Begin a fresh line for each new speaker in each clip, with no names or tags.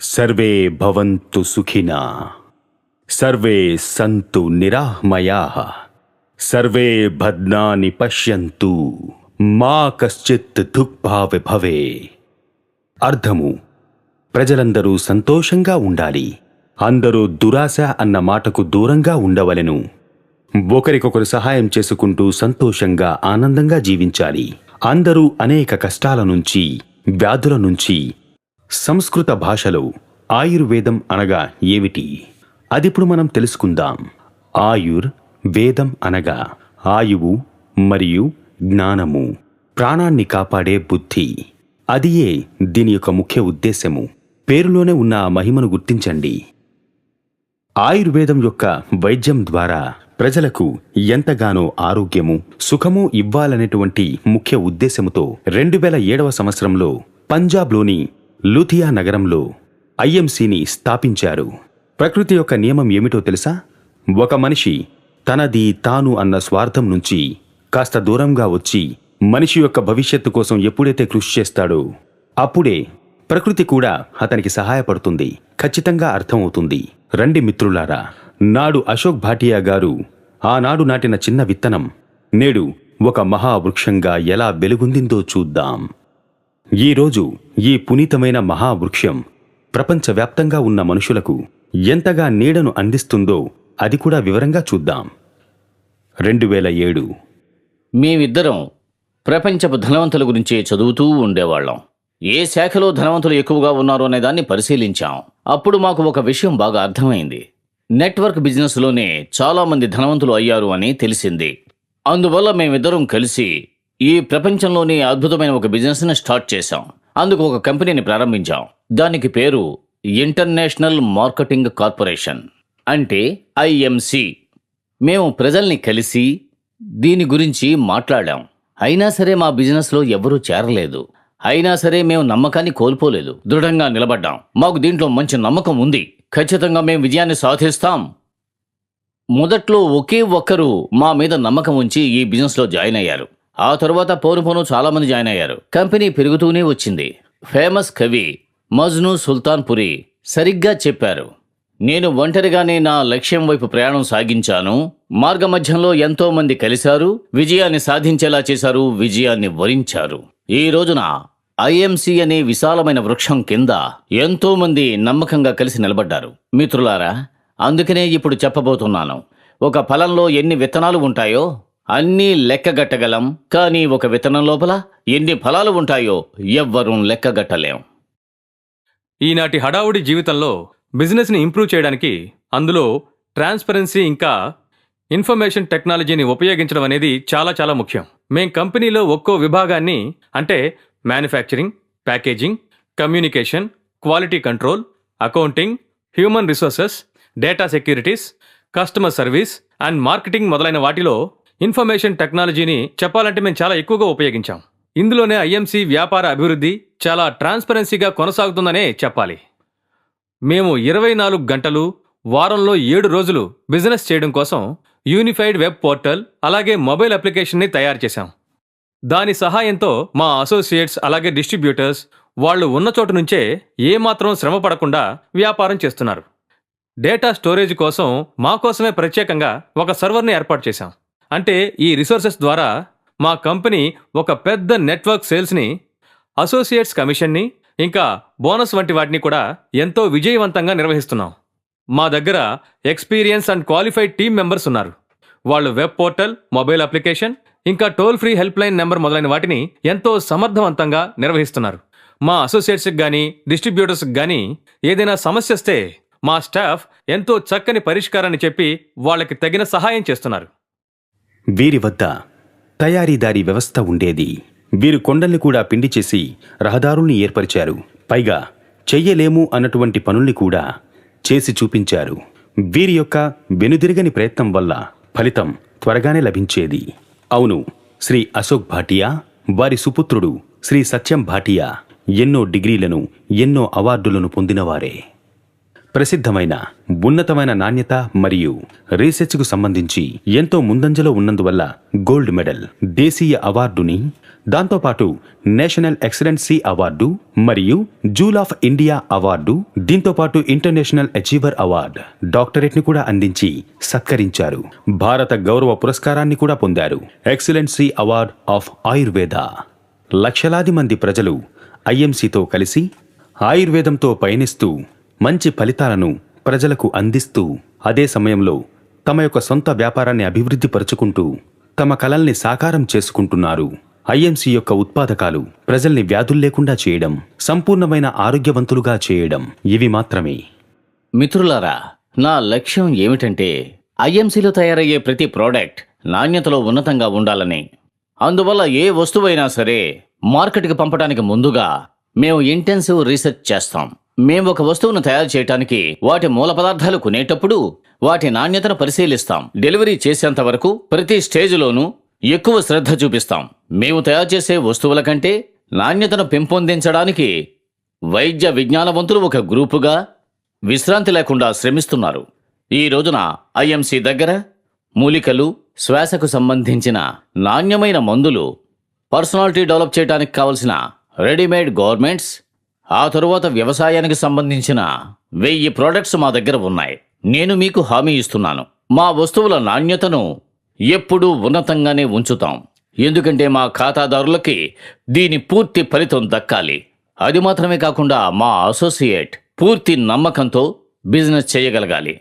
सर्वे भवन्तु सुखिना, सर्वे सन्तु निरामयाः, सर्वे भद्राणि पश्यन्तु, మా కశ్చిత్ దుఃఖభావ భవే. అర్థము: ప్రజలందరూ సంతోషంగా ఉండాలి, అందరూ దురాశ అన్న మాటకు దూరంగా ఉండవలెను. ఒకరికొకరు సహాయం చేసుకుంటూ సంతోషంగా ఆనందంగా జీవించాలి. అందరూ అనేక కష్టాల నుంచి, వ్యాధుల నుంచి. సంస్కృత భాషలో ఆయుర్వేదం అనగా ఏమిటి? అదిప్పుడు మనం తెలుసుకుందాం. ఆయుర్ వేదం అనగా ఆయువు మరియు జ్ఞానము, ప్రాణాన్ని కాపాడే బుద్ధి. అదియే దీని యొక్క ముఖ్య ఉద్దేశము. పేరులోనే ఉన్న ఆ మహిమను గుర్తించండి. ఆయుర్వేదం యొక్క వైద్యం ద్వారా ప్రజలకు ఎంతగానో ఆరోగ్యము, సుఖము ఇవ్వాలనేటువంటి ముఖ్య ఉద్దేశముతో 2007వ సంవత్సరంలో పంజాబ్లోని లూథియా నగరంలో ఐఎంసీని స్థాపించారు. ప్రకృతి యొక్క నియమం ఏమిటో తెలుసా? ఒక మనిషి తనది తాను అన్న స్వార్థం నుంచి కాస్త దూరంగా వచ్చి మనిషి యొక్క భవిష్యత్తు కోసం ఎప్పుడైతే కృషి చేస్తాడో అప్పుడే ప్రకృతి కూడా అతనికి సహాయపడుతుంది. ఖచ్చితంగా అర్థమవుతుంది. రండి మిత్రులారా, నాడు అశోక్ భాటియా గారు ఆనాడు నాటిన చిన్న విత్తనం నేడు ఒక మహావృక్షంగా ఎలా వెలుగొందిందో చూద్దాం. ఈరోజు ఈ పునీతమైన మహావృక్షం ప్రపంచవ్యాప్తంగా ఉన్న మనుషులకు ఎంతగా నీడను అందిస్తుందో అది కూడా వివరంగా చూద్దాం. 2007.
మేమిద్దరం ప్రపంచపు ధనవంతుల గురించి చదువుతూ ఉండేవాళ్ళం. ఏ శాఖలో ధనవంతులు ఎక్కువగా ఉన్నారో అనే దాన్ని పరిశీలించాం. అప్పుడు మాకు ఒక విషయం బాగా అర్థమైంది. నెట్వర్క్ బిజినెస్లోనే చాలామంది ధనవంతులు అయ్యారు అని తెలిసింది. అందువల్ల మేమిద్దరం కలిసి ఈ ప్రపంచంలోని అద్భుతమైన ఒక బిజినెస్ని స్టార్ట్ చేశాం. అందుకు ఒక కంపెనీని ప్రారంభించాం. దానికి పేరు ఇంటర్నేషనల్ మార్కెటింగ్ కార్పొరేషన్, అంటే ఐఎంసి. మేము ప్రజల్ని కలిసి దీని గురించి మాట్లాడాం. అయినా సరే మా బిజినెస్లో ఎవ్వరూ చేరలేదు. అయినా సరే మేము నమ్మకాన్ని కోల్పోలేదు. దృఢంగా నిలబడ్డాం. మాకు దీంట్లో మంచి నమ్మకం ఉంది. ఖచ్చితంగా మేము విజయాన్ని సాధిస్తాం. మొదట్లో ఒకే ఒక్కరు మా మీద నమ్మకం ఉంచి ఈ బిజినెస్లో జాయిన్ అయ్యారు. ఆ తరువాత పోను చాలా మంది జాయిన్ అయ్యారు. కంపెనీ పెరుగుతూనే వచ్చింది. ఫేమస్ కవి మజ్ను సుల్తాన్పురి సరిగ్గా చెప్పారు, నేను ఒంటరిగానే నా లక్ష్యం వైపు ప్రయాణం సాగించాను. మార్గమధ్యంలో ఎంతో మంది కలిశారు, విజయాన్ని సాధించేలా చేశారు, విజయాన్ని వరించారు. ఈ రోజున ఐఎంసి అనే విశాలమైన వృక్షం కింద ఎంతో మంది నమ్మకంగా కలిసి నిలబడ్డారు. మిత్రులారా, అందుకనే ఇప్పుడు చెప్పబోతున్నాను. ఒక ఫలంలో ఎన్ని విత్తనాలు ఉంటాయో అన్నీ లెక్కగట్టగలం. కానీ ఒక విత్తనం లోపల ఎన్ని ఫలాలు ఉంటాయో ఎవ్వరూ లెక్కగట్టలేం.
ఈనాటి హడావుడి జీవితంలో బిజినెస్ని ఇంప్రూవ్ చేయడానికి అందులో ట్రాన్స్పరెన్సీ ఇంకా ఇన్ఫర్మేషన్ టెక్నాలజీని ఉపయోగించడం అనేది చాలా చాలా ముఖ్యం. మేం కంపెనీలో ఒక్కో విభాగాన్ని, అంటే manufacturing, packaging, communication, quality control, accounting, human resources, data securities, customer service and marketing మొదలైన వాటిలో ఇన్ఫర్మేషన్ టెక్నాలజీని చెప్పాలంటే మేము చాలా ఎక్కువగా ఉపయోగించాం. ఇందులోనే ఐఎంసి వ్యాపార అభివృద్ధి చాలా ట్రాన్స్పరెన్సీగా కొనసాగుతుందనే చెప్పాలి. మేము 24 గంటలు వారంలో 7 రోజులు బిజినెస్ చేయడం కోసం యూనిఫైడ్ వెబ్ పోర్టల్ అలాగే మొబైల్ అప్లికేషన్ని తయారు చేశాం. దాని సహాయంతో మా అసోసియేట్స్ అలాగే డిస్ట్రిబ్యూటర్స్ వాళ్ళు ఉన్న చోటు నుంచే ఏమాత్రం శ్రమ పడకుండా వ్యాపారం చేస్తున్నారు. డేటా స్టోరేజ్ కోసం మా కోసమే ప్రత్యేకంగా ఒక సర్వర్ని ఏర్పాటు చేశాం. అంటే ఈ రిసోర్సెస్ ద్వారా మా కంపెనీ ఒక పెద్ద నెట్వర్క్ సేల్స్ని, అసోసియేట్స్ కమిషన్ని ఇంకా బోనస్ వంటి వాటిని కూడా ఎంతో విజయవంతంగా నిర్వహిస్తున్నాం. మా దగ్గర experience and qualified team members ఉన్నారు. వాళ్ళు వెబ్ పోర్టల్, మొబైల్ అప్లికేషన్ ఇంకా toll free help line number మొదలైన వాటిని ఎంతో సమర్థవంతంగా నిర్వహిస్తున్నారు. మా అసోసియేట్స్కి కానీ డిస్ట్రిబ్యూటర్స్కి కానీ ఏదైనా సమస్య వస్తే మా స్టాఫ్ ఎంతో చక్కని పరిష్కారాన్ని చెప్పి వాళ్ళకి తగిన సహాయం చేస్తున్నారు.
వీరి వద్ద తయారీదారీ వ్యవస్థ ఉండేది. వీరు కొండల్ని కూడా పిండి చేసి రహదారుల్ని ఏర్పరిచారు. పైగా చెయ్యలేము అన్నటువంటి పనుల్ని కూడా చేసి చూపించారు. వీరి యొక్క వెనుదిరగని ప్రయత్నం వల్ల ఫలితం త్వరగానే లభించేది. అవును, శ్రీ అశోక్ భాటియా, వారి సుపుత్రుడు శ్రీ సత్యం భాటియా ఎన్నో డిగ్రీలను, ఎన్నో అవార్డులను పొందినవారే. ప్రసిద్ధమైన ఉన్నతమైన నాణ్యత మరియు రీసెర్చ్కు సంబంధించి ఎంతో ముందంజలో ఉన్నందువల్ల గోల్డ్ మెడల్, దేశీయ అవార్డుని, దాంతోపాటు నేషనల్ ఎక్సలెన్సీ అవార్డు మరియు జూల్ ఆఫ్ ఇండియా అవార్డు, దీంతోపాటు ఇంటర్నేషనల్ అచీవర్ అవార్డు, డాక్టరేట్ ని కూడా అందించి సత్కరించారు. భారత గౌరవ పురస్కారాన్ని కూడా పొందారు, ఎక్సలెన్సీ అవార్డ్ ఆఫ్ ఆయుర్వేద. లక్షలాది మంది ప్రజలు ఐఎంసీతో కలిసి ఆయుర్వేదంతో పయనిస్తూ మంచి ఫలితాలను ప్రజలకు అందిస్తూ అదే సమయంలో తమ యొక్క సొంత వ్యాపారాన్ని అభివృద్ధి పరుచుకుంటూ తమ కలల్ని సాకారం చేసుకుంటున్నారు. ఐఎంసీ యొక్క ఉత్పాదకాలు ప్రజల్ని వ్యాధులు లేకుండా చేయడం, సంపూర్ణమైన ఆరోగ్యవంతులుగా చేయడం ఇవి మాత్రమే.
మిత్రులారా, నా లక్ష్యం ఏమిటంటే ఐఎంసీలో తయారయ్యే ప్రతి ప్రోడక్ట్ నాణ్యతలో ఉన్నతంగా ఉండాలని. అందువల్ల ఏ వస్తువైనా సరే మార్కెట్కి పంపడానికి ముందుగా మేము ఇంటెన్సివ్ రీసెర్చ్ చేస్తాం. మేము ఒక వస్తువును తయారు చేయడానికి వాటి మూల పదార్థాలు కొనేటప్పుడు వాటి నాణ్యతను పరిశీలిస్తాం. డెలివరీ చేసేంత వరకు ప్రతి స్టేజ్లోనూ ఎక్కువ శ్రద్ధ చూపిస్తాం. మేము తయారు చేసే వస్తువుల కంటే నాణ్యతను పెంపొందించడానికి వైద్య విజ్ఞానవంతులు ఒక గ్రూపుగా విశ్రాంతి లేకుండా శ్రమిస్తున్నారు. ఈ రోజున ఐఎంసీ దగ్గర మూలికలు, శ్వాసకు సంబంధించిన నాణ్యమైన మందులు, పర్సనాలిటీ డెవలప్ చేయడానికి కావలసిన రెడీమేడ్ గవర్నమెంట్స్, ఆ తరువాత వ్యవసాయానికి సంబంధించిన 1000 ప్రోడక్ట్స్ మా దగ్గర ఉన్నాయి. నేను మీకు హామీ ఇస్తున్నాను, మా వస్తువుల నాణ్యతను ఎప్పుడూ ఉన్నతంగానే ఉంచుతాం. ఎందుకంటే మా ఖాతాదారులకి దీని పూర్తి ఫలితం దక్కాలి. అది మాత్రమే కాకుండా మా అసోసియేట్ పూర్తి నమ్మకంతో బిజినెస్ చేయగలగాలి.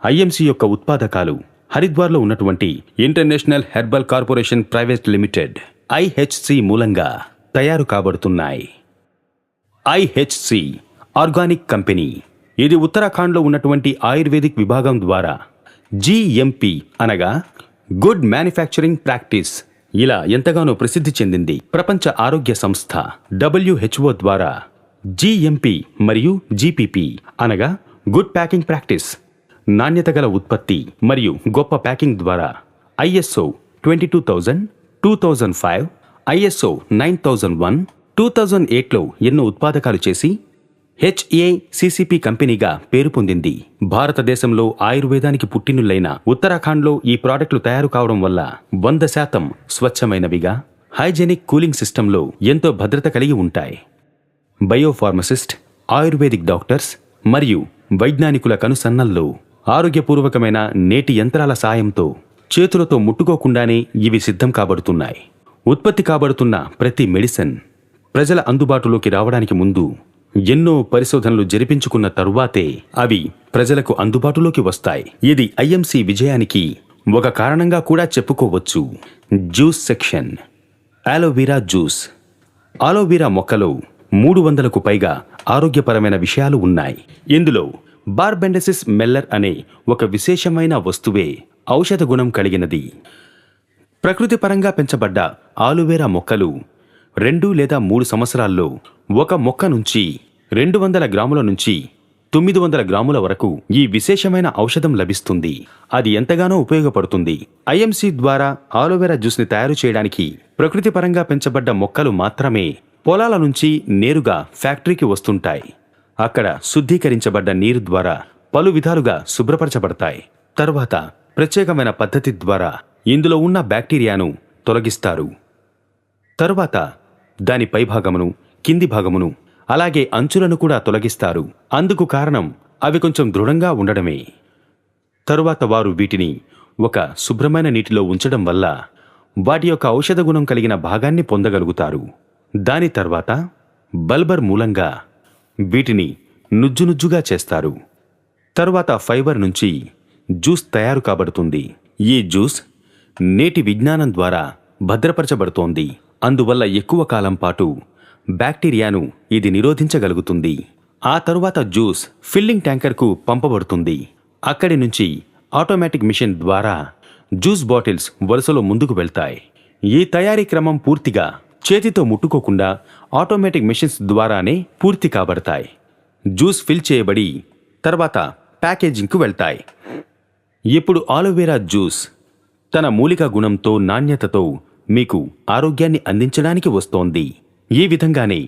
ఐఎంసీ యొక్క ఉత్పాదకాలు హరిద్వార్లో ఉన్నటువంటి international herbal corporation private limited IHC మూలంగా తయారు కాబడుతున్నాయి. ఐహెచ్సి ఆర్గానిక్ కంపెనీ, ఇది ఉత్తరాఖండ్లో ఉన్నటువంటి ఆయుర్వేదిక్ విభాగం ద్వారా జిఎంపి అనగా గుడ్ మ్యానుఫ్యాక్చరింగ్ ప్రాక్టీస్ ఇలా ఎంతగానో ప్రసిద్ధి చెందింది. ప్రపంచ ఆరోగ్య సంస్థ WHO ద్వారా జిఎంపి మరియు జిపిపి అనగా గుడ్ ప్యాకింగ్ ప్రాక్టీస్, నాణ్యత గల ఉత్పత్తి మరియు గొప్ప ప్యాకింగ్ ద్వారా ISO 22000, 2005, ISO 9001, 2008లో ఎన్నో ఉత్పాదకాలు చేసి HACCP కంపెనీగా పేరు పొందింది. భారతదేశంలో ఆయుర్వేదానికి పుట్టినులైన ఉత్తరాఖండ్లో ఈ ప్రాడక్టులు తయారు కావడం వల్ల 100% స్వచ్ఛమైనవిగా, హైజెనిక్ కూలింగ్ సిస్టంలో ఎంతో భద్రత కలిగి ఉంటాయి. బయోఫార్మసిస్ట్, ఆయుర్వేదిక్ డాక్టర్స్ మరియు వైజ్ఞానికుల కనుసన్నల్లో ఆరోగ్యపూర్వకమైన నేటి యంత్రాల సాయంతో చేతులతో ముట్టుకోకుండానే ఇవి సిద్ధం కాబడుతున్నాయి. ఉత్పత్తి కాబడుతున్న ప్రతి మెడిసిన్ ప్రజల అందుబాటులోకి రావడానికి ముందు ఎన్నో పరిశోధనలు జరిపించుకున్న తరువాతే అవి ప్రజలకు అందుబాటులోకి వస్తాయి. ఇది ఐఎంసీ విజయానికి ఒక కారణంగా కూడా చెప్పుకోవచ్చు. Juice section. Aloe vera juice. Aloe vera మొక్కలో 300కు పైగా ఆరోగ్యపరమైన విషయాలు ఉన్నాయి. ఇందులో బార్బెండసిస్ మెల్లర్ అనే ఒక విశేషమైన వస్తువే ఔషధ గుణం కలిగినది. ప్రకృతి పరంగా పెంచబడ్డ ఆలోవెరా మొక్కలు 2 లేదా 3 సంవత్సరాల్లో ఒక మొక్క నుంచి 200 గ్రాముల నుంచి 900 గ్రాముల వరకు ఈ విశేషమైన ఔషధం లభిస్తుంది. అది ఎంతగానో ఉపయోగపడుతుంది. ఐఎంసీ ద్వారా ఆలోవెరా జ్యూస్ని తయారు చేయడానికి ప్రకృతి పరంగా పెంచబడ్డ మొక్కలు మాత్రమే పొలాల నుంచి నేరుగా ఫ్యాక్టరీకి వస్తుంటాయి. అక్కడ శుద్ధీకరించబడ్డ నీరు ద్వారా పలు విధాలుగా శుభ్రపరచబడతాయి. తరువాత ప్రత్యేకమైన పద్ధతి ద్వారా ఇందులో ఉన్న బ్యాక్టీరియాను తొలగిస్తారు. తరువాత దాని పైభాగమును, కింది భాగమును, అలాగే అంచులను కూడా తొలగిస్తారు. అందుకు కారణం అవి కొంచెం దృఢంగా ఉండడమే. తరువాత వారు వీటిని ఒక శుభ్రమైన నీటిలో ఉంచడం వల్ల వాటి యొక్క ఔషధ గుణం కలిగిన భాగాన్ని పొందగలుగుతారు. దాని తర్వాత బల్బర్ మూలంగా వీటిని నుజ్జునుజ్జుగా చేస్తారు. తరువాత ఫైబర్ నుంచి జ్యూస్ తయారు కాబడుతుంది. ఈ జ్యూస్ నేటి విజ్ఞానం ద్వారా భద్రపరచబడుతోంది. అందువల్ల ఎక్కువ కాలం పాటు బ్యాక్టీరియాను ఇది నిరోధించగలుగుతుంది. ఆ తరువాత జ్యూస్ ఫిల్లింగ్ ట్యాంకర్కు పంపబడుతుంది. అక్కడి నుంచి ఆటోమేటిక్ మిషన్ ద్వారా జ్యూస్ బాటిల్స్ వరుసలో ముందుకు వెళ్తాయి. ఈ తయారీ క్రమం పూర్తిగా చేతితో ముట్టుకోకుండా ఆటోమేటిక్ మిషన్స్ ద్వారానే పూర్తి కాబడతాయి. జ్యూస్ ఫిల్ చేయబడి తర్వాత ప్యాకేజింగ్కు వెళ్తాయి. ఇప్పుడు ఆలోవెరా జ్యూస్ తన మూలికా గుణంతో, నాణ్యతతో మీకు ఆరోగ్యాన్ని అందించడానికి వస్తోంది. ఈ విధంగానే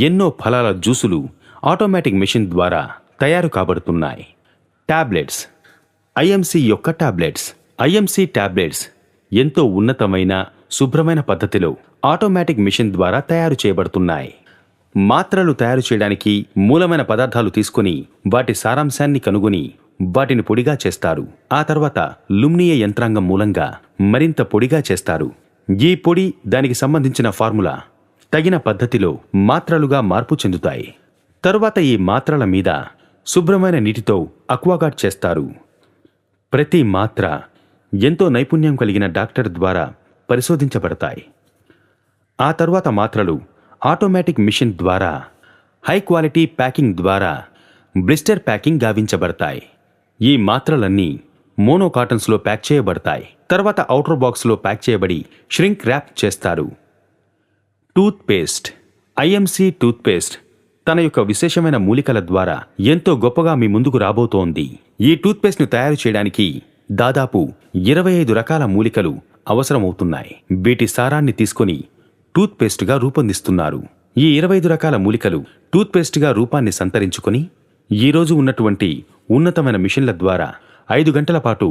ఎన్నో ఫలాల జ్యూసులు ఆటోమేటిక్ మెషిన్ ద్వారా తయారు కాబడుతున్నాయి. టాబ్లెట్స్. ఐఎంసీ యొక్క టాబ్లెట్స్. ఐఎంసీ టాబ్లెట్స్ ఎంతో ఉన్నతమైన శుభ్రమైన పద్ధతిలో ఆటోమేటిక్ మిషన్ ద్వారా తయారు చేయబడుతున్నాయి. మాత్రలు తయారు చేయడానికి మూలమైన పదార్థాలు తీసుకుని వాటి సారాంశాన్ని కనుగొని వాటిని పొడిగా చేస్తారు. ఆ తర్వాత లుమ్నియ యంత్రాంగం మూలంగా మరింత పొడిగా చేస్తారు. ఈ పొడి దానికి సంబంధించిన ఫార్ములా తగిన పద్ధతిలో మాత్రలుగా మార్పు చెందుతాయి. తరువాత ఈ మాత్రల మీద శుభ్రమైన నీటితో అక్వాగార్డ్ చేస్తారు. ప్రతి మాత్ర ఎంతో నైపుణ్యం కలిగిన డాక్టర్ ద్వారా పరిశోధించబడతాయి. ఆ తరువాత మాత్రలు ఆటోమేటిక్ మిషన్ ద్వారా హై క్వాలిటీ ప్యాకింగ్ ద్వారా బ్లిస్టర్ ప్యాకింగ్ గావించబడతాయి. ఈ మాత్రలన్నీ మోనో కాటన్స్లో ప్యాక్ చేయబడతాయి. తర్వాత ఔటర్ బాక్స్లో ప్యాక్ చేయబడి ష్రింక్ ర్యాప్ చేస్తారు. Toothpaste. IMC toothpaste తన యొక్క విశేషమైన మూలికల ద్వారా ఎంతో గొప్పగా మీ ముందుకు రాబోతోంది. ఈ టూత్ పేస్ట్ను తయారు చేయడానికి దాదాపు 25 రకాల మూలికలు అవసరమవుతున్నాయి. వీటి సారాన్ని తీసుకొని టూత్ పేస్ట్గా రూపొందిస్తున్నారు. ఈ 25 రకాల మూలికలు టూత్ పేస్ట్గా రూపాన్ని సంతరించుకొని ఈరోజు ఉన్నటువంటి ఉన్నతమైన మిషన్ల ద్వారా 5 గంటల పాటు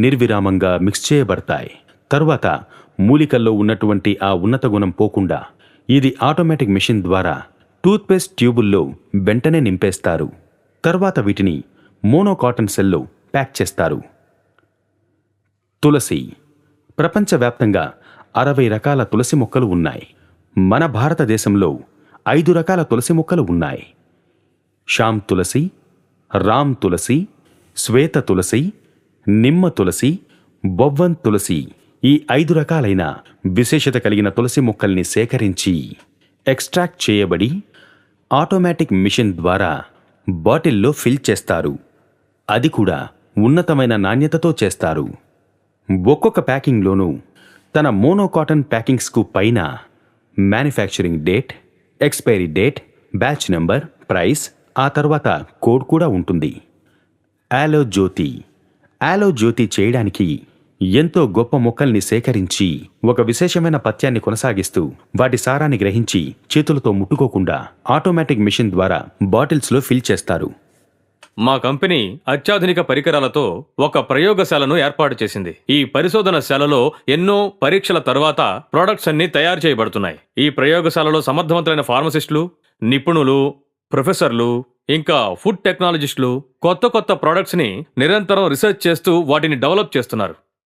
నిర్విరామంగా మిక్స్ చేయబడతాయి. తరువాత మూలికల్లో ఉన్నటువంటి ఆ ఉన్నత గుణం పోకుండా ఇది ఆటోమేటిక్ మిషన్ ద్వారా టూత్ పేస్ట్ ట్యూబుల్లో వెంటనే నింపేస్తారు. తర్వాత వీటిని మోనో కాటన్ సెల్లో ప్యాక్ చేస్తారు. తులసి. ప్రపంచవ్యాప్తంగా 60 రకాల తులసి మొక్కలు ఉన్నాయి. మన భారతదేశంలో 5 రకాల తులసి మొక్కలు ఉన్నాయి. శ్యామ్ తులసి, రామ్ తులసి, శ్వేత తులసి, నిమ్మ తులసి, బొవ్వన్ తులసి. ఈ 5 రకాలైన విశేషత కలిగిన తులసి మొక్కల్ని సేకరించి ఎక్స్ట్రాక్ట్ చేయబడి ఆటోమేటిక్ మిషన్ ద్వారా బాటిల్లో ఫిల్ చేస్తారు. అది కూడా ఉన్నతమైన నాణ్యతతో చేస్తారు. ఒక్కొక్క ప్యాకింగ్లోనూ తన మోనోకాటన్ ప్యాకింగ్స్కు పైన manufacturing date, expiry date, batch number, price, ఆ తర్వాత కోడ్ కూడా ఉంటుంది. ఆలో జ్యోతి. ఆలో జ్యోతి చేయడానికి ఎంతో గొప్ప మొక్కల్ని సేకరించి ఒక విశేషమైన పథ్యాన్ని కొనసాగిస్తూ వాటి సారాన్ని గ్రహించి చేతులతో ముట్టుకోకుండా ఆటోమేటిక్ మిషన్ ద్వారా బాటిల్స్లో ఫిల్ చేస్తారు.
మా కంపెనీ అత్యాధునిక పరికరాలతో ఒక ప్రయోగశాలను ఏర్పాటు చేసింది. ఈ పరిశోధనశాలలో ఎన్నో పరీక్షల తర్వాత ప్రొడక్ట్స్ అన్ని తయారు చేయబడుతున్నాయి. ఈ ప్రయోగశాలలో సమర్థవంతమైన ఫార్మసిస్టులు, నిపుణులు, ప్రొఫెసర్లు, ఇంకా ఫుడ్ టెక్నాలజిస్టులు కొత్త కొత్త ప్రొడక్ట్స్ ని నిరంతరం రీసెర్చ్ చేస్తూ వాటిని డెవలప్ చేస్తున్నారు.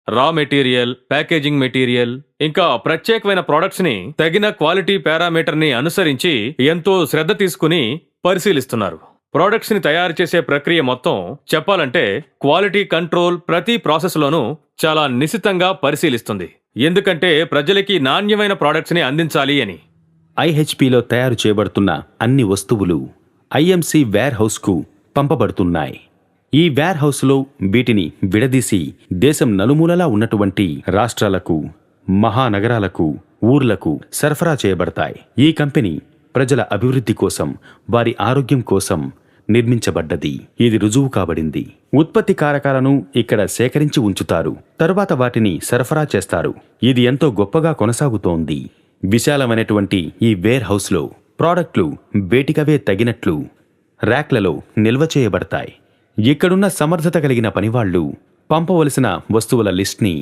రా మెటీరియల్, ప్యాకేజింగ్ మెటీరియల్, ఇంకా ప్రత్యేకమైన ప్రొడక్ట్స్ ని తగిన క్వాలిటీ పారామీటర్ ని అనుసరించి ఎంతో శ్రద్ధ తీసుకుని పరిశీలిస్తున్నారు. ప్రొడక్ట్స్ ని తయారు చేసే ప్రక్రియ మొత్తం చెప్పాలంటే క్వాలిటీ కంట్రోల్ ప్రతి ప్రాసెస్ లోనూ చాలా నిశితంగా పరిశీలిస్తుంది. ఎందుకంటే ప్రజలకి నాణ్యమైన ప్రొడక్ట్స్ ని అందించాలి అని.
ఐహెచ్పిలో తయారు చేయబడుతున్న అన్ని వస్తువులు ఐఎంసీ వేర్ హౌస్కు పంపబడుతున్నాయి. ఈ వేర్ హౌస్లో వీటిని విడదీసి దేశం నలుమూలలా ఉన్నటువంటి రాష్ట్రాలకు, మహానగరాలకు, ఊర్లకు సరఫరా చేయబడతాయి. ఈ కంపెనీ ప్రజల అభివృద్ధి కోసం, వారి ఆరోగ్యం కోసం నిర్మించబడ్డది. ఇది రుజువు కాబడింది. ఉత్పత్తి కారకాలను ఇక్కడ సేకరించి ఉంచుతారు. తరువాత వాటిని సరఫరా చేస్తారు. ఇది ఎంతో గొప్పగా కొనసాగుతోంది. విశాలమైనటువంటి ఈ వేర్ హౌస్లో ప్రాడక్ట్లు వేటికవే తగినట్లు ర్యాక్లలో నిల్వ చేయబడతాయి. ఇక్కడున్న సమర్థత కలిగిన పనివాళ్లు పంపవలసిన వస్తువుల లిస్ట్ని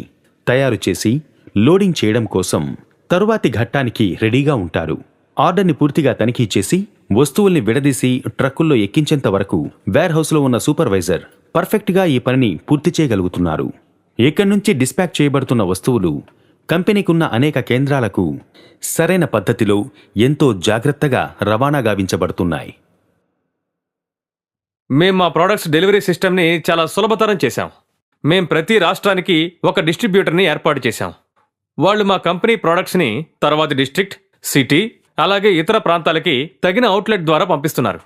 తయారు చేసి లోడింగ్ చేయడం కోసం తరువాతి ఘట్టానికి రెడీగా ఉంటారు. ఆర్డర్ని పూర్తిగా తనిఖీ చేసి వస్తువుల్ని విడదీసి ట్రక్కుల్లో ఎక్కించేంత వరకు వేర్ హౌస్లో ఉన్న సూపర్వైజర్ పర్ఫెక్ట్గా ఈ పనిని పూర్తి చేయగలుగుతున్నారు. ఇక్కడి నుంచి డిస్పాచ్ చేయబడుతున్న వస్తువులు కంపెనీకున్న అనేక కేంద్రాలకు సరైన పద్ధతిలో ఎంతో జాగ్రత్తగా రవాణా గావించబడుతున్నాయి.
మేం మా ప్రొడక్ట్స్ డెలివరీ సిస్టమ్ని చాలా సులభతరం చేశాం. మేం ప్రతి రాష్ట్రానికి ఒక డిస్ట్రిబ్యూటర్ని ఏర్పాటు చేశాం. వాళ్ళు మా కంపెనీ ప్రొడక్ట్స్ని తర్వాతి డిస్ట్రిక్ట్, సిటీ, అలాగే ఇతర ప్రాంతాలకి తగిన అవుట్లెట్ ద్వారా పంపిస్తున్నారు.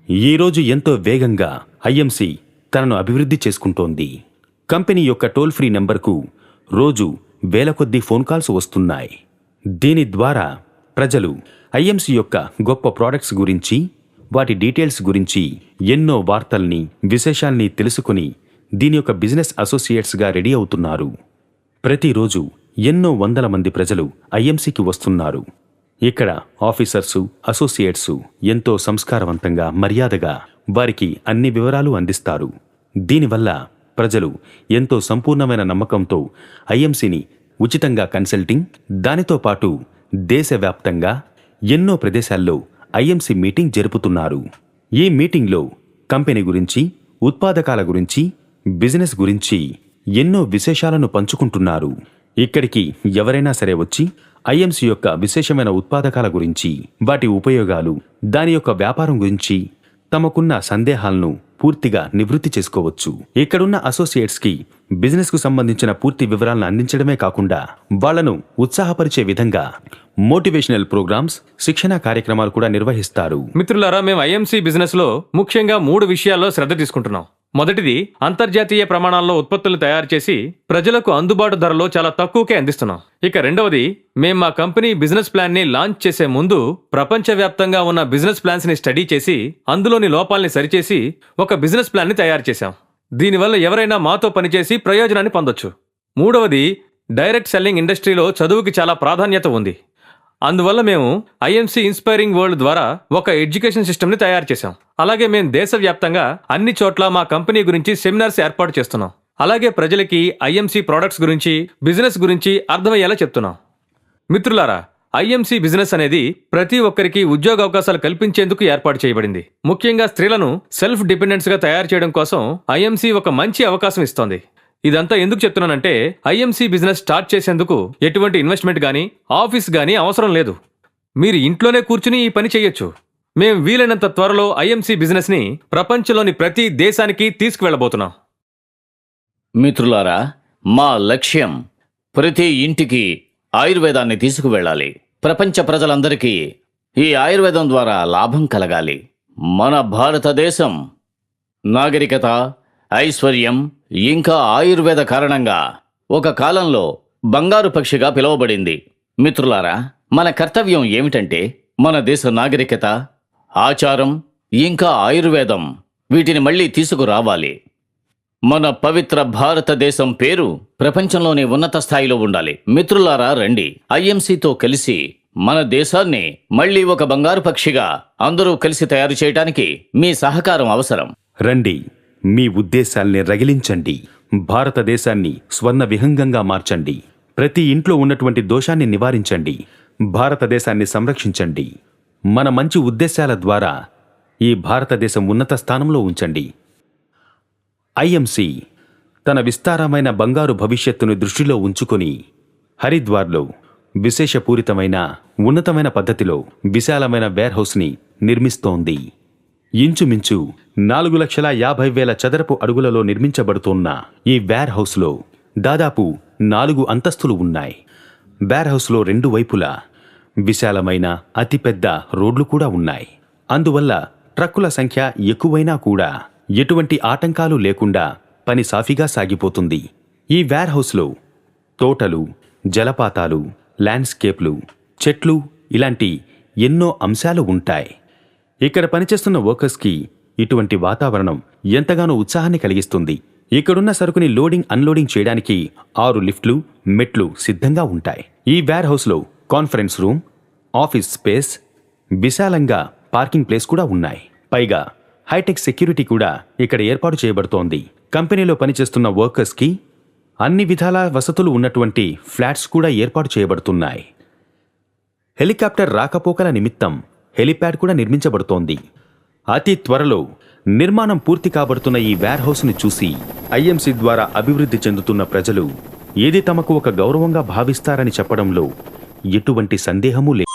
ఈరోజు ఎంతో వేగంగా ఐఎంసీ తనను అభివృద్ధి చేసుకుంటోంది. కంపెనీ యొక్క టోల్ ఫ్రీ నెంబర్కు రోజు వేల కొద్దీ ఫోన్ కాల్స్ వస్తున్నాయి. దీని ద్వారా ప్రజలు ఐఎంసీ యొక్క గొప్ప ప్రోడక్ట్స్ గురించి, వాటి డీటెయిల్స్ గురించి ఎన్నో వార్తల్ని, విశేషాల్ని తెలుసుకుని దీని యొక్క బిజినెస్ అసోసియేట్స్గా రెడీ అవుతున్నారు. ప్రతిరోజు ఎన్నో వందల మంది ప్రజలు ఐఎంసీకి వస్తున్నారు. ఇక్కడ ఆఫీసర్సు, అసోసియేట్సు ఎంతో సంస్కారవంతంగా, మర్యాదగా వారికి అన్ని వివరాలు అందిస్తారు. దీనివల్ల ప్రజలు ఎంతో సంపూర్ణమైన నమ్మకంతో ఐఎంసీని ఉచితంగా కన్సల్టింగ్, దానితో పాటు దేశవ్యాప్తంగా ఎన్నో ప్రదేశాల్లో ఐఎంసీ మీటింగ్ జరుపుతున్నారు. ఈ మీటింగ్లో కంపెనీ గురించి, ఉత్పాదకాల గురించి, బిజినెస్ గురించి ఎన్నో విశేషాలను పంచుకుంటున్నారు. ఇక్కడికి ఎవరైనా సరే వచ్చి ఐఎంసీ యొక్క విశేషమైన ఉత్పాదకాల గురించి, వాటి ఉపయోగాలు, దాని యొక్క వ్యాపారం గురించి తమకున్న సందేహాలను పూర్తిగా నివృత్తి చేసుకోవచ్చు. ఇక్కడున్న అసోసియేట్స్ కి బిజినెస్ కు సంబంధించిన పూర్తి వివరాలను అందించడమే కాకుండా వాళ్లను ఉత్సాహపరిచే విధంగా మోటివేషనల్ ప్రోగ్రామ్స్, శిక్షణా కార్యక్రమాలు కూడా నిర్వహిస్తారు.
మిత్రులారా, మేము ఐఎంసీ బిజినెస్ లో ముఖ్యంగా 3 విషయాల్లో శ్రద్ధ తీసుకుంటున్నాం. మొదటిది, అంతర్జాతీయ ప్రమాణాల్లో ఉత్పత్తులు తయారు చేసి ప్రజలకు అందుబాటు ధరలో చాలా తక్కువకే అందిస్తున్నాం. ఇక రెండవది, మేము మా కంపెనీ బిజినెస్ ప్లాన్ ని లాంచ్ చేసే ముందు ప్రపంచవ్యాప్తంగా ఉన్న బిజినెస్ ప్లాన్స్ ని స్టడీ చేసి అందులోని లోపాల్ని సరిచేసి ఒక బిజినెస్ ప్లాన్ ని తయారు చేశాం. దీనివల్ల ఎవరైనా మాతో పనిచేసి ప్రయోజనాన్ని పొందొచ్చు. మూడవది, డైరెక్ట్ సెల్లింగ్ ఇండస్ట్రీలో చదువుకి చాలా ప్రాధాన్యత ఉంది. అందువల్ల మేము ఐఎంసీ ఇన్స్పైరింగ్ వరల్డ్ ద్వారా ఒక ఎడ్యుకేషన్ సిస్టమ్ ని తయారు చేశాం. అలాగే మేము దేశవ్యాప్తంగా అన్ని చోట్ల మా కంపెనీ గురించి సెమినార్స్ ఏర్పాటు చేస్తున్నాం. అలాగే ప్రజలకి ఐఎంసీ ప్రొడక్ట్స్ గురించి, బిజినెస్ గురించి అర్థమయ్యేలా చెప్తున్నాం. మిత్రులారా, ఐఎంసీ బిజినెస్ అనేది ప్రతి ఒక్కరికి ఉద్యోగ అవకాశాలు కల్పించేందుకు ఏర్పాటు చేయబడింది. ముఖ్యంగా స్త్రీలను సెల్ఫ్ డిపెండెన్స్ గా తయారు చేయడం కోసం ఐఎంసీ ఒక మంచి అవకాశం ఇస్తోంది. ఇదంతా ఎందుకు చెప్తున్నానంటే, ఐఎంసీ బిజినెస్ స్టార్ట్ చేసేందుకు ఎటువంటి ఇన్వెస్ట్మెంట్ గానీ, ఆఫీస్ గానీ అవసరం లేదు. మీరు ఇంట్లోనే కూర్చుని ఈ పని చేయొచ్చు. మేం వీలైనంత త్వరలో ఐఎంసీ బిజినెస్ ని ప్రపంచంలోని ప్రతి దేశానికి తీసుకువెళ్లబోతున్నాం.
మిత్రులారా, మా లక్ష్యం ప్రతి ఇంటికి ఆయుర్వేదాన్ని తీసుకువెళ్ళాలి. ప్రపంచ ప్రజలందరికీ ఈ ఆయుర్వేదం ద్వారా లాభం కలగాలి. మన భారతదేశం నాగరికత, ఐశ్వర్యం ఇంకా ఆయుర్వేద కారణంగా ఒక కాలంలో బంగారు పక్షిగా పిలువబడింది. మిత్రులారా, మన కర్తవ్యం ఏమిటంటే మన దేశ నాగరికత, ఆచారం ఇంకా ఆయుర్వేదం వీటిని మళ్ళీ తీసుకురావాలి. మన పవిత్ర భారతదేశం పేరు ప్రపంచంలోనే ఉన్నత స్థాయిలో ఉండాలి. మిత్రులారా, రండి, ఐఎంసీతో కలిసి మన దేశాన్ని మళ్ళీ ఒక బంగారు పక్షిగా అందరూ కలిసి తయారు చేయడానికి మీ సహకారం అవసరం.
రండి, మీ ఉద్దేశాల్ని రగిలించండి. భారతదేశాన్ని స్వర్ణ విహంగంగా మార్చండి. ప్రతి ఇంట్లో ఉన్నటువంటి దోషాన్ని నివారించండి. భారతదేశాన్ని సంరక్షించండి. మన మంచి ఉద్దేశాల ద్వారా ఈ భారతదేశం ఉన్నత స్థానంలో ఉంచండి. ఐఎంసీ తన విస్తారమైన బంగారు భవిష్యత్తును దృష్టిలో ఉంచుకొని హరిద్వార్లో విశేషపూరితమైన, ఉన్నతమైన పద్ధతిలో విశాలమైన వేర్హౌస్ని నిర్మిస్తోంది. ఇంచుమించు 4,50,000 చదరపు అడుగులలో నిర్మించబడుతున్న ఈ వేర్ హౌస్లో దాదాపు 4 అంతస్తులు ఉన్నాయి. వేర్ హౌస్లో 2 వైపులా విశాలమైన అతిపెద్ద రోడ్లు కూడా ఉన్నాయి. అందువల్ల ట్రక్కుల సంఖ్య ఎక్కువైనా కూడా ఎటువంటి ఆటంకాలు లేకుండా పని సాఫీగా సాగిపోతుంది. ఈ వేర్ హౌస్లో తోటలు, జలపాతాలు, ల్యాండ్స్కేప్లు, చెట్లు ఇలాంటి ఎన్నో అంశాలు ఉంటాయి. ఇక్కడ పనిచేస్తున్న వర్కర్స్కి ఇటువంటి వాతావరణం ఎంతగానో ఉత్సాహాన్ని కలిగిస్తుంది. ఇక్కడున్న సరుకుని లోడింగ్, అన్లోడింగ్ చేయడానికి 6 లిఫ్ట్లు, మెట్లు సిద్ధంగా ఉంటాయి. ఈ వేర్ హౌస్లో కాన్ఫరెన్స్ రూమ్, ఆఫీస్ స్పేస్, విశాలంగా పార్కింగ్ ప్లేస్ కూడా ఉన్నాయి. పైగా హైటెక్ సెక్యూరిటీ కూడా ఇక్కడ ఏర్పాటు చేయబడుతోంది. కంపెనీలో పనిచేస్తున్న వర్కర్స్కి అన్ని విధాల వసతులు ఉన్నటువంటి ఫ్లాట్స్ కూడా ఏర్పాటు చేయబడుతున్నాయి. హెలికాప్టర్ రాకపోకల నిమిత్తం హెలిప్యాడ్ కూడా నిర్మించబడుతోంది. అతి త్వరలో నిర్మాణం పూర్తి కాబడుతున్న ఈ వేర్ హౌస్ని చూసి ఐఎంసీ ద్వారా అభివృద్ధి చెందుతున్న ప్రజలు ఏది తమకు ఒక గౌరవంగా భావిస్తారని చెప్పడంలో ఎటువంటి సందేహమూ లేదు.